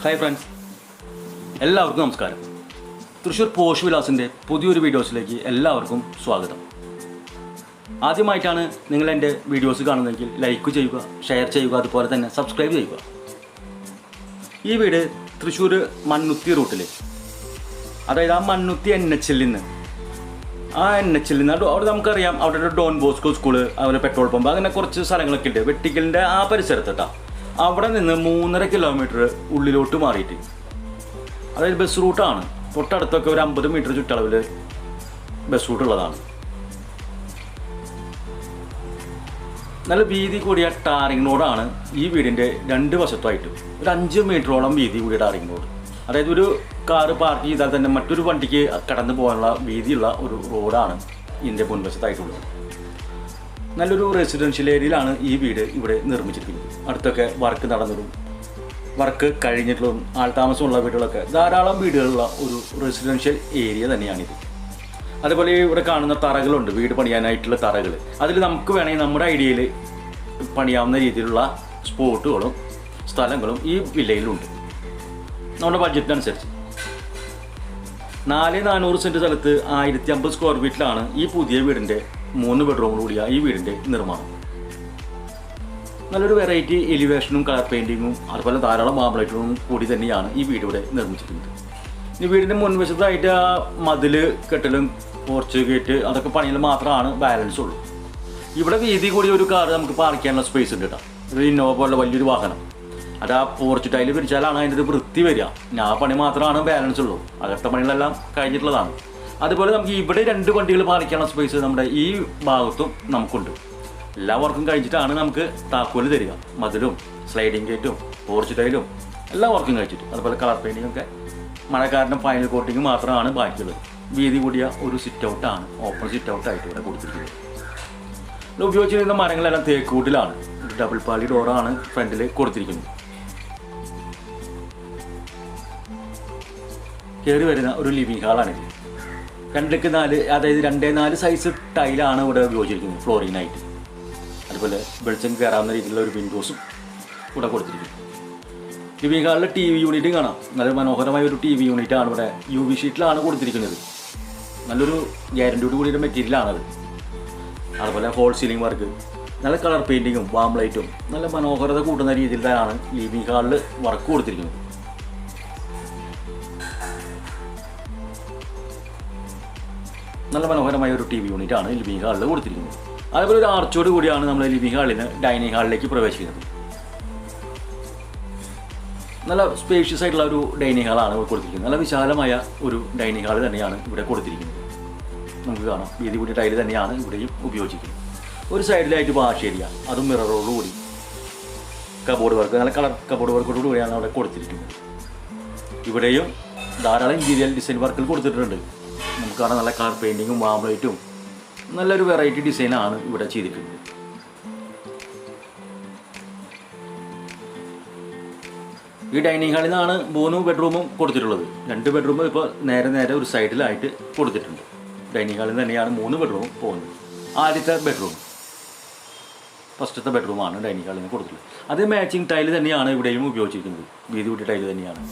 Hi friends, എല്ലാവർക്കും നമസ്കാരം. Thrissur posh വിലാസിൻ്റെ പുതിയൊരു വീഡിയോസിലേക്ക് എല്ലാവർക്കും സ്വാഗതം. ആദ്യമായിട്ടാണ് നിങ്ങൾ എൻ്റെ വീഡിയോസ് കാണുന്നതെങ്കിൽ ലൈക്ക് ചെയ്യുക, ഷെയർ ചെയ്യുക, അതുപോലെ തന്നെ സബ്സ്ക്രൈബ് ചെയ്യുക. ഈ വീട് തൃശ്ശൂർ മണ്ണുത്തി റൂട്ടിൽ, അതായത് ആ മണ്ണുത്തി NH നിന്ന് അവിടെ നമുക്കറിയാം, അവിടെ ഒരു ഡോൺ ബോസ്കോ സ്കൂള്, അതുപോലെ പെട്രോൾ പമ്പ്, അങ്ങനെ കുറച്ച് സ്ഥലങ്ങളൊക്കെ ഉണ്ട് വെട്ടിക്കലിൻ്റെ ആ പരിസരത്ത് കേട്ടോ. അവിടെ നിന്ന് 3.5 കിലോമീറ്റർ ഉള്ളിലോട്ട് മാറിയിട്ട്, അതായത് ബസ് റൂട്ടാണ്. തൊട്ടടുത്തൊക്കെ ഒരു 50 മീറ്റർ ചുറ്റളവിൽ ബസ് റൂട്ട് ഉള്ളതാണ്. നല്ല വീതി കൂടിയ ടാറിംഗ് റോഡാണ് ഈ വീടിൻ്റെ 2 വശത്തായിട്ട്. ഒരു 5 മീറ്ററോളം വീതി കൂടിയ ടാറിംഗ് റോഡ്, അതായത് ഒരു കാറ് പാർക്ക് ചെയ്താൽ തന്നെ മറ്റൊരു വണ്ടിക്ക് കടന്നു പോകാനുള്ള വീതിയുള്ള ഒരു റോഡാണ് ഇതിൻ്റെ മുൻവശത്തായിട്ടുള്ളത്. നല്ലൊരു റെസിഡൻഷ്യൽ ഏരിയയിലാണ് ഈ വീട് ഇവിടെ നിർമ്മിച്ചിരിക്കുന്നത്. അടുത്തൊക്കെ വർക്ക് നടന്നതും വർക്ക് കഴിഞ്ഞിട്ടുള്ളതും ആൾതാമസമുള്ള വീടുകളൊക്കെ ധാരാളം വീടുകളുള്ള ഒരു റെസിഡൻഷ്യൽ ഏരിയ തന്നെയാണിത്. അതുപോലെ ഇവിടെ കാണുന്ന തറകളുണ്ട്, വീട് പണിയാനായിട്ടുള്ള തറകൾ. അതിൽ നമുക്ക് വേണമെങ്കിൽ നമ്മുടെ ഐഡിയയിൽ പണിയാവുന്ന രീതിയിലുള്ള സ്പോട്ടുകളും സ്ഥലങ്ങളും ഈ വില്ലയിലുണ്ട്, നമ്മുടെ ബഡ്ജറ്റിനനുസരിച്ച്. 400 സെൻറ്റ് സ്ഥലത്ത് 1050 സ്ക്വയർ ഫീറ്റിലാണ് ഈ പുതിയ വീടിൻ്റെ 3 ബെഡ്റൂം കൂടിയ ഈ വീടിൻ്റെ നിർമ്മാണം. നല്ലൊരു വെറൈറ്റി എലിവേഷനും കളർ പെയിൻറ്റിങ്ങും അതുപോലെ ധാരാളം മാർബിളൈറ്റും കൂടി തന്നെയാണ് ഈ വീട് ഇവിടെ നിർമ്മിച്ചിരിക്കുന്നത്. ഈ വീടിൻ്റെ മുൻവശത്തായിട്ട് ആ മതിൽ കെട്ടലും പോർച്ച് ഗേറ്റ് അതൊക്കെ പണിയിൽ മാത്രമാണ് ബാലൻസ് ഉള്ളൂ. ഇവിടെ വീതി കൂടി ഒരു കാർ നമുക്ക് പാർക്ക് ചെയ്യാനുള്ള സ്പേസ് ഉണ്ട് കേട്ടോ. ഒരു ഇന്നോവ പോലെ വലിയൊരു വാഹനം, അത് ആ പോർച്ച് ടൈല് പിരിച്ചാലാണ് അതിൻ്റെ ഒരു വൃത്തി വരിക. ആ പണി മാത്രമാണ് ബാലൻസ് ഉള്ളൂ, അകത്തെ പണികളെല്ലാം കഴിഞ്ഞിട്ടുള്ളതാണ്. അതുപോലെ നമുക്ക് ഇവിടെ 2 വണ്ടികൾ പാലിക്കാനുള്ള സ്പേസ് നമ്മുടെ ഈ ഭാഗത്തും നമുക്കുണ്ട്. എല്ലാ വർക്കും കഴിച്ചിട്ടാണ് നമുക്ക് താക്കോല് തരിക. മതിലും സ്ലൈഡിങ് ഗേറ്റും പോർച്ച് ടൈലും എല്ലാ വർക്കും കഴിച്ചിട്ട്, അതുപോലെ കളർ പെയിൻറ്റിങ്ങൊക്കെ മഴക്കാരൻ്റെ ഫൈനൽ കോട്ടിങ് മാത്രമാണ് ബാക്കിയുള്ളത്. വീതി കൂടിയ ഒരു സിറ്റ് ഔട്ടാണ്, ഓപ്പൺ സിറ്റ് ഔട്ടായിട്ട് ഇവിടെ കൊടുത്തിരിക്കുന്നത്. ഇവിടെ ഉപയോഗിച്ചിരുന്ന മരങ്ങളെല്ലാം തേക്കൂട്ടിലാണ്. ഡബിൾ പാളി ഡോറാണ് ഫ്രണ്ടിൽ കൊടുത്തിരിക്കുന്നത്. കയറി വരുന്ന ഒരു ലിവിങ് ഹാളാണിത്. 2x4, അതായത് 2x4 സൈസ് ടൈലാണ് ഇവിടെ ഉപയോഗിച്ചിരിക്കുന്നത് ഫ്ലോറിങ്ങിനായിട്ട്. അതുപോലെ വെളിച്ചം കയറാവുന്ന രീതിയിലുള്ള ഒരു വിൻഡോസും ഇവിടെ കൊടുത്തിരിക്കുന്നു. ലിവിങ് ഹാളിൽ TV യൂണിറ്റും കാണാം. നല്ല മനോഹരമായ ഒരു TV യൂണിറ്റാണ് ഇവിടെ UV ഷീറ്റിലാണ് കൊടുത്തിരിക്കുന്നത്. നല്ലൊരു ഗ്യാരൻറ്റിയോട് കൂടിയൊരു മെറ്റീരിയലാണത്. അതുപോലെ ഹോൾ സീലിംഗ് വർക്ക്, നല്ല കളർ പെയിൻറ്റിങ്ങും വാം ലൈറ്റും നല്ല മനോഹരത കൂട്ടുന്ന രീതിയിലാണ് ലിവിങ് ഹാളിൽ വർക്ക് കൊടുത്തിരിക്കുന്നത്. നല്ല മനോഹരമായ ഒരു TV യൂണിറ്റാണ് ലിവിങ് ഹാളിൽ കൊടുത്തിരിക്കുന്നത്. അതുപോലെ ഒരു ആർച്ചോട് കൂടിയാണ് നമ്മൾ ലിവിങ് ഹാളിൽ നിന്ന് ഡൈനിങ് ഹാളിലേക്ക് പ്രവേശിക്കുന്നത്. നല്ല സ്പേഷ്യസ് ആയിട്ടുള്ള ഒരു ഡൈനിങ് ഹാളാണ് ഇവിടെ കൊടുത്തിരിക്കുന്നത്. നല്ല വിശാലമായ ഒരു ഡൈനിങ് ഹാൾ തന്നെയാണ് ഇവിടെ കൊടുത്തിരിക്കുന്നത്. നമുക്ക് കാണാം, വീതി കൂടിയ ടൈല് തന്നെയാണ് ഇവിടെയും ഉപയോഗിച്ചിരിക്കുന്നത്. ഒരു സൈഡിലായിട്ട് വാഷ് ഏരിയ, അതും മിററോട് കൂടി കബോർഡ് വർക്ക്, നല്ല കളർ കബോർഡ് വർക്കോട് കൂടിയാണ് അവിടെ കൊടുത്തിരിക്കുന്നത്. ഇവിടെയും ധാരാളം ഇൻറ്റീരിയൽ ഡിസൈൻ വർക്കുകൾ കൊടുത്തിട്ടുണ്ട്. നമുക്ക് കാണാൻ നല്ല കളർ പെയിൻറ്റിങ്ങും വാംലൈറ്റും നല്ലൊരു വെറൈറ്റി ഡിസൈനാണ് ഇവിടെ ചെയ്തിട്ടുള്ളത്. ഈ ഡൈനിങ് ഹാളിൽ നിന്നാണ് 3 ബെഡ്റൂമും കൊടുത്തിട്ടുള്ളത്. 2 ബെഡ്റൂം ഇപ്പോൾ നേരെ ഒരു സൈഡിലായിട്ട് കൊടുത്തിട്ടുണ്ട്. ഡൈനിങ് ഹാളിൽ തന്നെയാണ് 3 ബെഡ്റൂമും പോകുന്നത്. ആദ്യത്തെ ബെഡ്റൂം, ഫസ്റ്റത്തെ ബെഡ്റൂമാണ് ഡൈനിങ് ഹാളിൽ നിന്ന് കൊടുത്തിട്ടുള്ളത്. അതേ മാച്ചിങ് ടൈല് തന്നെയാണ് ഇവിടെയും ഉപയോഗിച്ചിരിക്കുന്നത്. വീതി കൂട്ടിയ ടൈല് തന്നെയാണ്.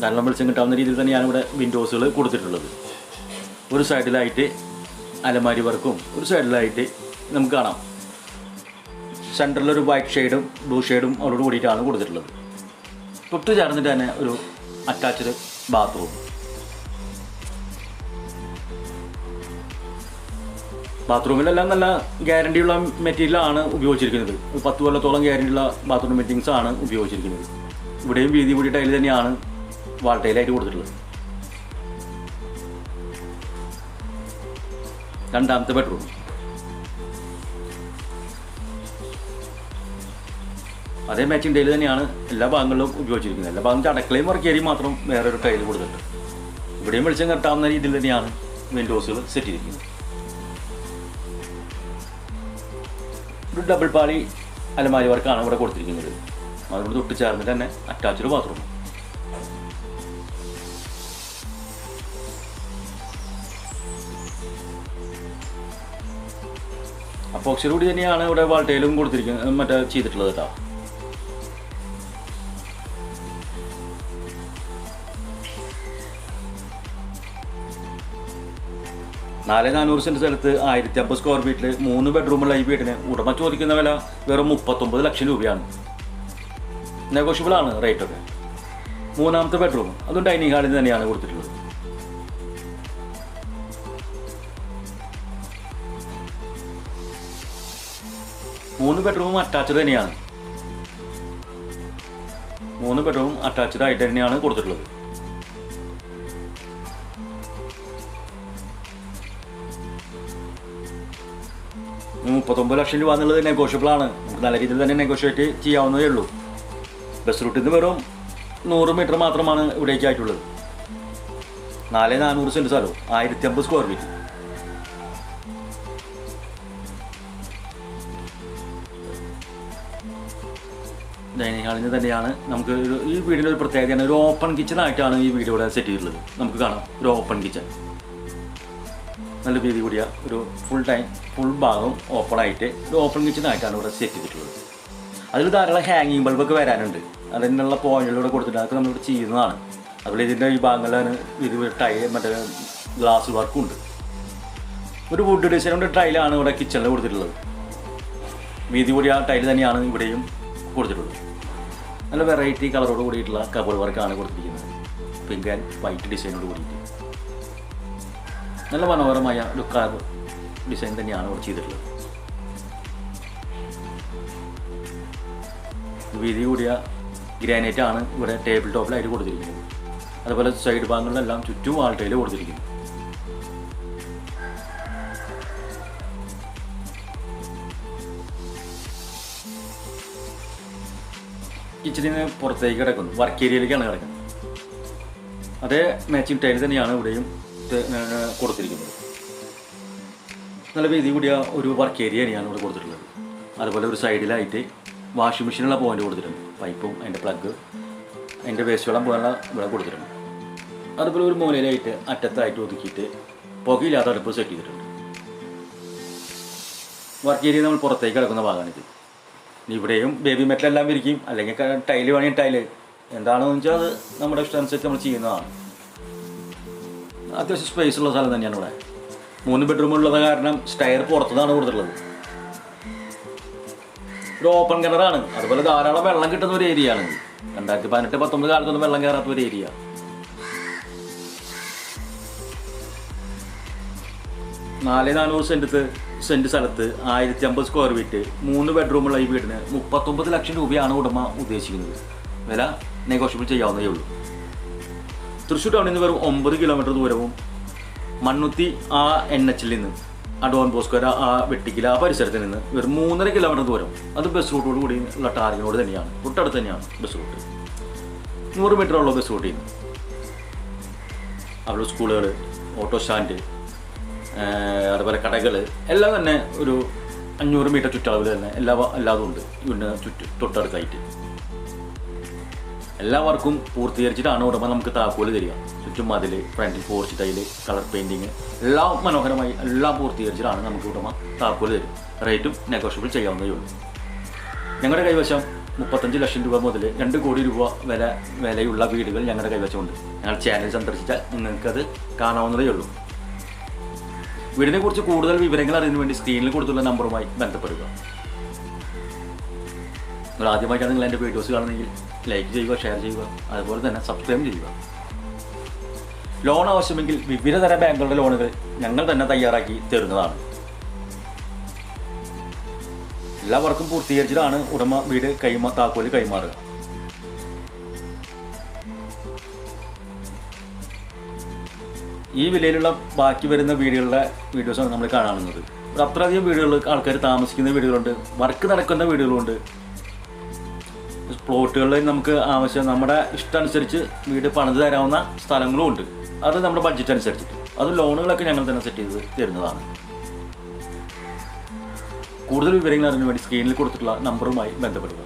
ധാരാളം വെളിച്ചം കിട്ടാവുന്ന രീതിയിൽ തന്നെയാണ് ഇവിടെ വിൻഡോസുകൾ കൊടുത്തിട്ടുള്ളത്. ഒരു സൈഡിലായിട്ട് അലമാരി വർക്കും ഒരു സൈഡിലായിട്ട് നമുക്ക് കാണാം. സെൻറ്ററിലൊരു വൈറ്റ് ഷെയ്ഡും ബ്ലൂ ഷെയ്ഡും അവരോട് കൂടിയിട്ടാണ് കൊടുത്തിട്ടുള്ളത്. തൊട്ട് ചേർന്നിട്ട് തന്നെ ഒരു അറ്റാച്ച്ഡ് ബാത്റൂം. ബാത്റൂമിലെല്ലാം നല്ല ഗ്യാരണ്ടിയുള്ള മെറ്റീരിയലാണ് ഉപയോഗിച്ചിരിക്കുന്നത്. 10 കൊല്ലത്തോളം ഗ്യാരണ്ടിയുള്ള ബാത്റൂം മെറ്റിങ്സ് ആണ് ഉപയോഗിച്ചിരിക്കുന്നത്. ഇവിടെയും വീതി കൂടിയ ടൈൽ തന്നെയാണ് വാൾ ടൈലായിട്ട് കൊടുത്തിട്ടുള്ളത്. രണ്ടാമത്തെ ബെഡ്റൂം, അതേ മാച്ചിങ് ടൈല് തന്നെയാണ് എല്ലാ ഭാഗങ്ങളിലും ഉപയോഗിച്ചിരിക്കുന്നത്. എല്ലാ ഭാഗം അടക്കളയും വർക്ക് ഏരിയയും മാത്രം വേറൊരു ടൈല് കൊടുത്തിട്ടുണ്ട്. ഇവിടെയും വെളിച്ചം കെട്ടാവുന്ന രീതിയിൽ തന്നെയാണ് വിൻഡോസുകൾ സെറ്റ് ചെയ്തിരിക്കുന്നത്. ഒരു ഡബിൾ പാളി അലമാരി വർക്കാണ് ഇവിടെ കൊടുത്തിരിക്കുന്നത്. അതുകൊണ്ട് തൊട്ട് ചേർന്നിട്ട് തന്നെ അറ്റാച്ച്ഡ് ബാത്റൂം. അപ്പോക്സിയോട് കൂടി തന്നെയാണ് ഇവിടെ വാൾട്ടയിലും കൊടുത്തിരിക്കുന്നത്, മറ്റേ ചെയ്തിട്ടുള്ളത് കേട്ടോ. 4,400 സെൻറ്റ് സ്ഥലത്ത് 1,050 സ്ക്വയർ ഫീറ്റിൽ 3 ബെഡ്റൂമുള്ള ഈ വീടിന് ഉടമ ചോദിക്കുന്ന വില വെറും 39 ലക്ഷം രൂപയാണ്. നെഗോഷ്യബിൾ ആണ് റേറ്റൊക്കെ. 3ാമത്തെ ബെഡ്റൂം അതും ഡൈനിങ് ഹാളിൽ തന്നെയാണ് കൊടുത്തിട്ടുള്ളത്. മൂന്ന് ബെഡ്റൂമും അറ്റാച്ച്ഡ് തന്നെയാണ്. 3 ബെഡ്റൂം അറ്റാച്ച്ഡ് ആയിട്ട് തന്നെയാണ് കൊടുത്തിട്ടുള്ളത്. $39 ലക്ഷം രൂപ എന്നുള്ളത് നെഗോഷ്യബിൾ ആണ്. നമുക്ക് നല്ല രീതിയിൽ തന്നെ നെഗോഷിയേറ്റ് ചെയ്യാവുന്നതേ ഉള്ളൂ. ബസ് റൂട്ടിൽ നിന്ന് വെറും 100 മീറ്റർ മാത്രമാണ് ഇവിടേക്ക് ആയിട്ടുള്ളത്. 4,400 സെൻറ്റ് സ്ഥലവും 1,050 സ്ക്വയർ ഫീറ്റ്. ഡൈനിങ് ഹാളിൽ തന്നെയാണ് നമുക്ക് ഈ വീടിൻ്റെ ഒരു പ്രത്യേകതയാണ്. ഒരു ഓപ്പൺ കിച്ചൺ ആയിട്ടാണ് ഈ വീട് ഇവിടെ സെറ്റ് ചെയ്തിട്ടുള്ളത്. നമുക്ക് കാണാം ഒരു ഓപ്പൺ കിച്ചൺ, നല്ല വീതി കൂടിയ ഒരു ഫുൾ ഭാഗം ഓപ്പൺ ആയിട്ട് ഒരു ഓപ്പൺ കിച്ചൺ ആയിട്ടാണ് ഇവിടെ സെറ്റ് ചെയ്തിട്ടുള്ളത്. അതിൽ ധാരാളം ഹാങ്ങിങ് ബൾബൊക്കെ വരാനുണ്ട്. അതിനുള്ള പോയിന്റിലൂടെ കൊടുത്തിട്ട് അതൊക്കെ നമ്മളിവിടെ ചെയ്യുന്നതാണ്. അതുപോലെ ഇതിൻ്റെ ഈ ഭാഗങ്ങളിലാണ് ഇത് മറ്റേ ഗ്ലാസ് വർക്കും ഉണ്ട്. ഒരു വുഡ് ഡിസൈനുണ്ട് ടൈലാണ് ഇവിടെ കിച്ചണിൽ കൊടുത്തിട്ടുള്ളത്. വീതി കൂടിയ ടൈൽ തന്നെയാണ് ഇവിടെയും കൊടുത്തിട്ടുള്ളത്. നല്ല വെറൈറ്റി കളറോട് കൂടിയിട്ടുള്ള കബോർഡ് വർക്കാണ് കൊടുത്തിരിക്കുന്നത്. പിങ്ക് ആൻഡ് വൈറ്റ് ഡിസൈനോട് കൂടിയിട്ട് നല്ല മനോഹരമായ ഒരു കാർവ് ഡിസൈൻ തന്നെയാണ് ഇവിടെ ചെയ്തിട്ടുള്ളത്. വീതി കൂടിയ ഗ്രാനൈറ്റ് ആണ് ഇവിടെ ടേബിൾ ടോപ്പിലായിട്ട് കൊടുത്തിരിക്കുന്നത്. അതുപോലെ സൈഡ് ഭാഗങ്ങളിലെല്ലാം ചുറ്റും വാൾ ടൈൽ കൊടുത്തിരിക്കുന്നു. കിച്ചണിന് പുറത്തേക്ക് കിടക്കുന്നു, വർക്ക് ഏരിയയിലേക്കാണ് കിടക്കുന്നത്. അതേ മാച്ചിങ് ടൈൽ തന്നെയാണ് ഇവിടെയും കൊടുത്തിരിക്കുന്നത്. നല്ല വീതി കൂടിയ ഒരു വർക്ക് ഏരിയ തന്നെയാണ് ഇവിടെ കൊടുത്തിട്ടുള്ളത്. അതുപോലെ ഒരു സൈഡിലായിട്ട് വാഷിംഗ് മെഷീനുള്ള പോയിന്റ് കൊടുത്തിട്ടുണ്ട്. പൈപ്പും അതിൻ്റെ പ്ലഗ്, അതിൻ്റെ വേസ്റ്റ് വെള്ളം പോലുള്ള ഇവിടെ കൊടുത്തിട്ടുണ്ട്. അതുപോലെ ഒരു മൂലയിലായിട്ട് അറ്റത്തായിട്ട് ഒതുക്കിയിട്ട് പുകയില്ലാത്ത അടുപ്പ് സെറ്റ് ചെയ്തിട്ടുണ്ട്. വർക്ക് ഏരിയ നമ്മൾ പുറത്തേക്ക് കിടക്കുന്ന ഭാഗമാണിത്. ഇവിടെയും ബേബി മെറ്റലെല്ലാം വിരിക്കും, അല്ലെങ്കിൽ ടൈല് വേണമെങ്കിൽ ടൈല് എന്താണെന്ന് വെച്ചാൽ അത് നമ്മുടെ ഇഷ്ടമനുസരിച്ച് നമ്മൾ ചെയ്യുന്നതാണ്. അത്യാവശ്യം സ്പേസ് ഉള്ള സ്ഥലം തന്നെയാണ് ഇവിടെ. 3 ബെഡ്റൂമുള്ളത് കാരണം സ്റ്റെയർ പുറത്തുനിന്നാണ് കൊടുത്തിട്ടുള്ളത്. ഒരു ഓപ്പൺ കിണറാണ്. അതുപോലെ ധാരാളം വെള്ളം കിട്ടുന്ന ഒരു ഏരിയ ആണ്. 2018-19 കാലത്തൊന്നും വെള്ളം കയറാത്ത ഒരു ഏരിയ. സെൻറ്റ് സ്ഥലത്ത് 1,050 സ്ക്വയർ ഫീറ്റ് 3 ബെഡ്റൂമുള്ള ഈ വീടിന് 39 ലക്ഷം രൂപയാണ് ഉടമ ഉദ്ദേശിക്കുന്നത്. വില നെഗോഷ്യബിൾ ചെയ്യാവുന്നതേ ഉള്ളൂ. തൃശ്ശൂർ ടൗണിൽ നിന്ന് വെറും 9 കിലോമീറ്റർ ദൂരവും മണ്ണുത്തി ആ NH-ൽ നിന്ന് ഡോൺ ബോസ്കോ ആ വെട്ടിക്കൽ ആ പരിസരത്ത് നിന്ന് വെറും 3.5 കിലോമീറ്റർ ദൂരം. അത് ബസ് റൂട്ടോട് കൂടി ഉള്ള ടാറിങ്ങിനോട് തന്നെയാണ്, തൊട്ടടുത്ത് തന്നെയാണ് ബസ് റൂട്ട്. 100 മീറ്ററുള്ള ബസ് റൂട്ടിൽ നിന്ന് അവിടെ സ്കൂളുകൾ, ഓട്ടോ സ്റ്റാൻഡ്, അതുപോലെ കടകൾ എല്ലാം തന്നെ ഒരു 500 മീറ്റർ ചുറ്റളവിൽ തന്നെ എല്ലാതും ഉണ്ട് ഇവിടെ തൊട്ടടുത്തായിട്ട്. എല്ലാ വർക്കും പൂർത്തീകരിച്ചിട്ടാണ് ഉടമ നമുക്ക് താക്കോല് തരിക. ചുറ്റും മതിൽ, ഫ്രണ്ടിൽ പോർച്ച് ടൈല്, കളർ പെയിൻറ്റിങ് എല്ലാം മനോഹരമായി എല്ലാം പൂർത്തീകരിച്ചിട്ടാണ് നമുക്ക് ഉടമ താക്കോല് തരും. റേറ്റും നെഗോഷ്യബിൾ ചെയ്യാവുന്നതേ ഉള്ളൂ. ഞങ്ങളുടെ കൈവശം 35 ലക്ഷം രൂപ മുതൽ 2 കോടി രൂപ വിലയുള്ള വീടുകൾ ഞങ്ങളുടെ കൈവശമുണ്ട്. ഞങ്ങൾ ചാനൽ സന്ദർശിച്ചാൽ നിങ്ങൾക്കത് കാണാവുന്നതേ ഉള്ളൂ. വീടിനെ കുറിച്ച് കൂടുതൽ വിവരങ്ങൾ അറിയുന്നതിന് വേണ്ടി സ്ക്രീനിൽ കൊടുത്തുള്ള നമ്പറുമായി ബന്ധപ്പെടുക. നിങ്ങൾ ആദ്യമായിട്ടാണ് നിങ്ങൾ എൻ്റെ വീഡിയോസ് കാണുന്നതെങ്കിൽ ലൈക്ക് ചെയ്യുക, ഷെയർ ചെയ്യുക, അതുപോലെ തന്നെ സബ്സ്ക്രൈബ് ചെയ്യുക. ലോൺ ആവശ്യമെങ്കിൽ വിവിധ തരം ബാങ്കുകളുടെ ലോണുകൾ ഞങ്ങൾ തന്നെ തയ്യാറാക്കി തരുന്നതാണ്. എല്ലാ വർക്കും പൂർത്തീകരിച്ചിട്ടാണ് ഉടമ വീട് താക്കോല് കൈമാറുക. ഈ വിലയിലുള്ള ബാക്കി വരുന്ന വീടുകളുടെ വീഡിയോസാണ് നമ്മൾ കാണുന്നത്. അത്രയധികം വീടുകൾ, ആൾക്കാർ താമസിക്കുന്ന വീടുകളുണ്ട്, വർക്ക് നടക്കുന്ന വീടുകളുണ്ട്. പ്ലോട്ടുകളിൽ നമുക്ക് ആവശ്യം നമ്മുടെ ഇഷ്ടമനുസരിച്ച് വീട് പണിത് തരാവുന്ന സ്ഥലങ്ങളും ഉണ്ട്. അത് നമ്മുടെ ബഡ്ജറ്റ് അനുസരിച്ചിട്ട് അത് ലോണുകളൊക്കെ ഞങ്ങൾ തന്നെ സെറ്റ് ചെയ്ത് തരുന്നതാണ്. കൂടുതൽ വിവരങ്ങൾ അറിയാൻ വേണ്ടി സ്ക്രീനിൽ കൊടുത്തിട്ടുള്ള നമ്പറുമായി ബന്ധപ്പെടുക.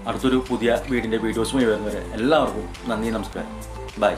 അടുത്തൊരു പുതിയ വീടിൻ്റെ വീഡിയോസുമായി വരുന്നവരെ എല്ലാവർക്കും നന്ദി, നമസ്കാരം, ബൈ.